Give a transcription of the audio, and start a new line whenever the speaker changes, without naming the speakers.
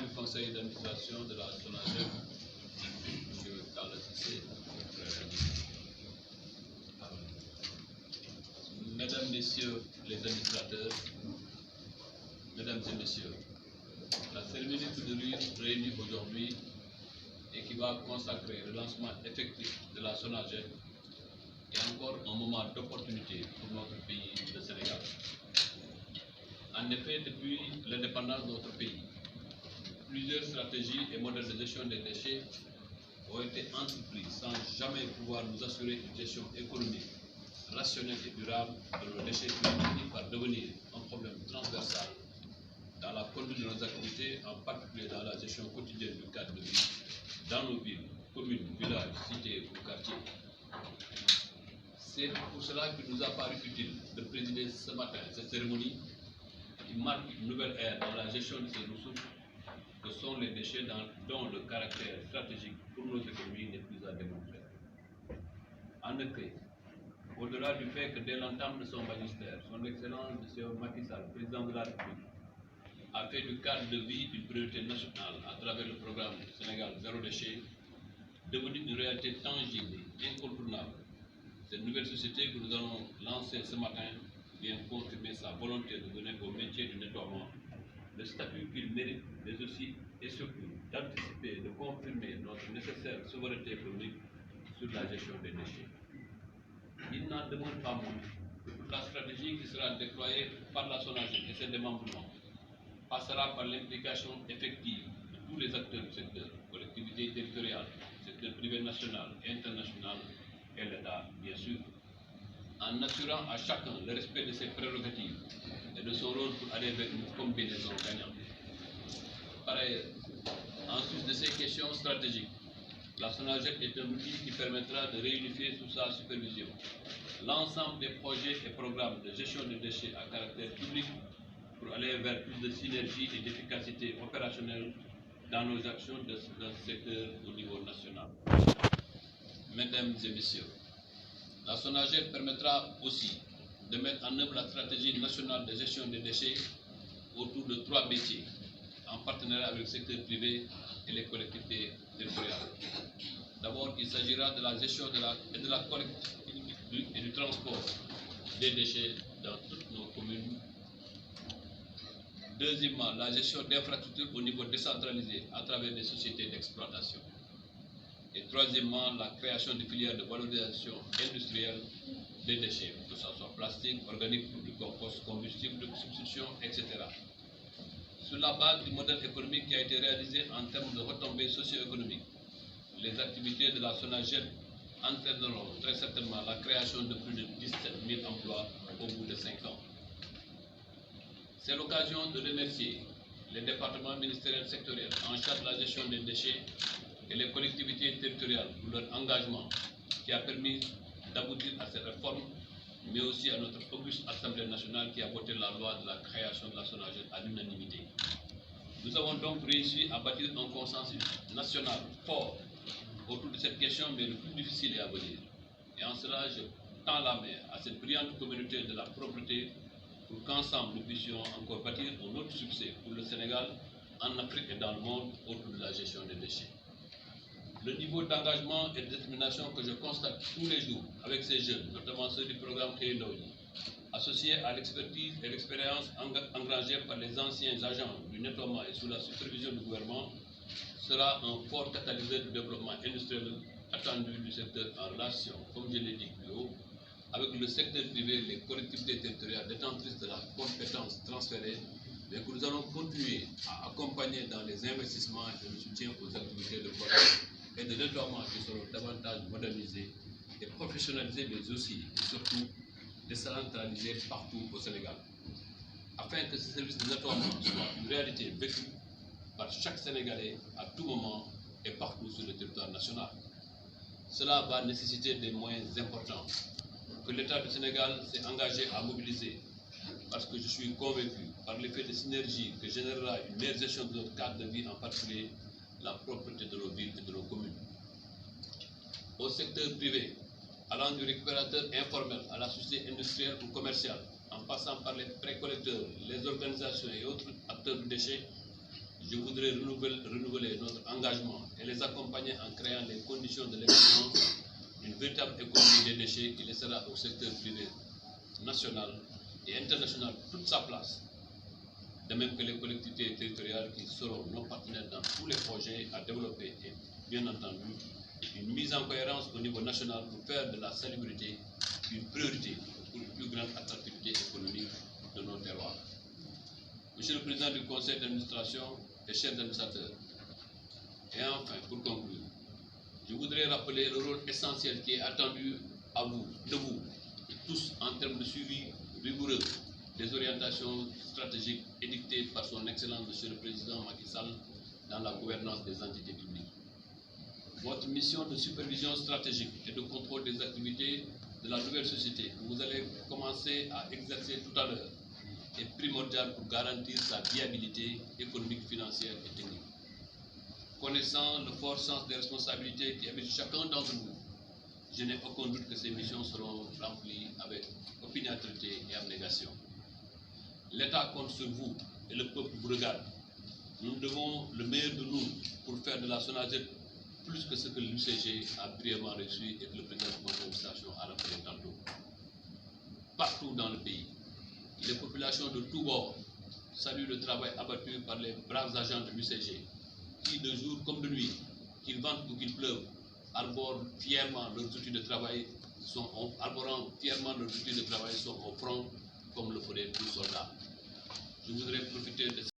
du conseil d'administration de la SONAGED, M. Carla Cissé, Mesdames, Messieurs les administrateurs, Mesdames et Messieurs, la cérémonie de réunie aujourd'hui et qui va consacrer le lancement effectif de la SONAGED est encore un moment d'opportunité pour notre pays, le Sénégal. En effet, depuis l'indépendance de notre pays, plusieurs stratégies et modèles de gestion des déchets ont été entrepris sans jamais pouvoir nous assurer une gestion économique, rationnelle et durable de nos déchets qui finit par devenir un problème transversal dans la conduite de nos activités, en particulier dans la gestion quotidienne du cadre de vie, dans nos villes, communes, villages, cités ou quartiers. C'est pour cela qu'il nous a paru utile de présider ce matin cette cérémonie qui marque une nouvelle ère dans la gestion de ces ressources que sont les déchets dont le caractère stratégique pour nos économies n'est plus à démontrer. En effet, au-delà du fait que dès l'entame de son magistère, son Excellence M. Macky Sall, président de la République, a fait du cadre de vie une priorité nationale à travers le programme Sénégal Zéro Déchet, devenu une réalité tangible et incontournable. Cette nouvelle société que nous allons lancer ce matin vient confirmer sa volonté de donner au métier du nettoiement le statut qu'il mérite, mais aussi et surtout d'anticiper et de confirmer notre nécessaire souveraineté économique sur la gestion des déchets. Il n'en demande pas moins que toute la stratégie qui sera déployée par la SONAGED et ses démembrements passera par l'implication effective de tous les acteurs du secteur, collectivités territoriales, secteur privé national et international et l'État, bien sûr, en assurant à chacun le respect de ses prérogatives et de son rôle pour aller vers une combinaison gagnante. Par ailleurs, en sus de ces questions stratégiques, la SONAGED est un outil qui permettra de réunifier sous sa supervision l'ensemble des projets et programmes de gestion des déchets à caractère public pour aller vers plus de synergie et d'efficacité opérationnelle dans nos actions de ce secteur au niveau national. Mesdames et Messieurs, la SONAGED permettra aussi de mettre en œuvre la stratégie nationale de gestion des déchets autour de 3 métiers, en partenariat avec le secteur privé et les collectivités territoriales. D'abord, il s'agira de la gestion de la collecte et du transport des déchets dans toutes nos communes. Deuxièmement, la gestion d'infrastructures au niveau décentralisé à travers des sociétés d'exploitation. Et troisièmement, la création de filières de valorisation industrielle des déchets, que ce soit plastique, organique, du compost, combustible, de substitution, etc. Sur la base du modèle économique qui a été réalisé en termes de retombées socio-économiques, les activités de la SONAGED entraîneront très certainement la création de plus de 17 000 emplois au bout de 5 ans. C'est l'occasion de remercier les départements ministériels sectoriels en charge de la gestion des déchets et les collectivités territoriales pour leur engagement qui a permis d'aboutir à cette réforme, mais aussi à notre auguste Assemblée nationale qui a voté la loi de la création de la SONAGED à l'unanimité. Nous avons donc réussi à bâtir un consensus national fort autour de cette question, mais le plus difficile est à venir. Et en cela, je tends la main à cette brillante communauté de la propreté pour qu'ensemble nous puissions encore bâtir un autre succès pour le Sénégal, en Afrique et dans le monde autour de la gestion des déchets. Le niveau d'engagement et de détermination que je constate tous les jours avec ces jeunes, notamment ceux du programme Kéindoï, associés à l'expertise et l'expérience engrangée par les anciens agents du nettoiement et sous la supervision du gouvernement, sera un fort catalyseur du développement industriel attendu du secteur en relation, comme je l'ai dit plus haut, avec le secteur privé, les collectivités territoriales détentrices de la compétence transférée, mais que nous allons continuer à accompagner dans les investissements et le soutien aux activités de collecte et de nettoiement qui seront davantage modernisés et professionnalisés, mais aussi et surtout décentralisés partout au Sénégal, afin que ce service de nettoiement soit une réalité vécue par chaque Sénégalais à tout moment et partout sur le territoire national. Cela va nécessiter des moyens importants que l'État du Sénégal s'est engagé à mobiliser, parce que je suis convaincu par l'effet de synergie que générera une meilleure gestion de notre cadre de vie, en particulier la propreté de nos villes et de nos communes. Au secteur privé, allant du récupérateur informel à la société industrielle ou commerciale, en passant par les précollecteurs, les organisations et autres acteurs du déchet, je voudrais renouveler notre engagement et les accompagner en créant les conditions de l'émergence d'une véritable économie des déchets qui laissera au secteur privé national et international toute sa place, de même que les collectivités territoriales qui seront nos partenaires dans tous les projets à développer et bien entendu une mise en cohérence au niveau national pour faire de la salubrité une priorité pour une plus grande attractivité économique de nos terroirs. Monsieur le Président du Conseil d'administration et chers administrateurs, et enfin, pour conclure, je voudrais rappeler le rôle essentiel qui est attendu de vous tous en termes de suivi rigoureux des orientations stratégiques édictées par son Excellence Monsieur le Président Macky Sall dans la gouvernance des entités publiques. Votre mission de supervision stratégique et de contrôle des activités de la nouvelle société que vous allez commencer à exercer tout à l'heure est primordiale pour garantir sa viabilité économique, financière et technique. Connaissant le fort sens des responsabilités qui habite chacun d'entre vous, je n'ai aucun doute que ces missions seront remplies avec opiniâtreté et abnégation. L'État compte sur vous et le peuple vous regarde. Nous devons le meilleur de nous pour faire de la SONAGED plus que ce que l'UCG a brièvement reçu et que le président de l'administration a rappelé tantôt. Partout dans le pays, les populations de tous bords saluent le travail abattu par les braves agents de l'UCG qui, de jour comme de nuit, qu'il vente ou qu'il pleuve, arborant fièrement leurs outils de travail, sont au front comme le feraient tous soldats. Je voudrais profiter de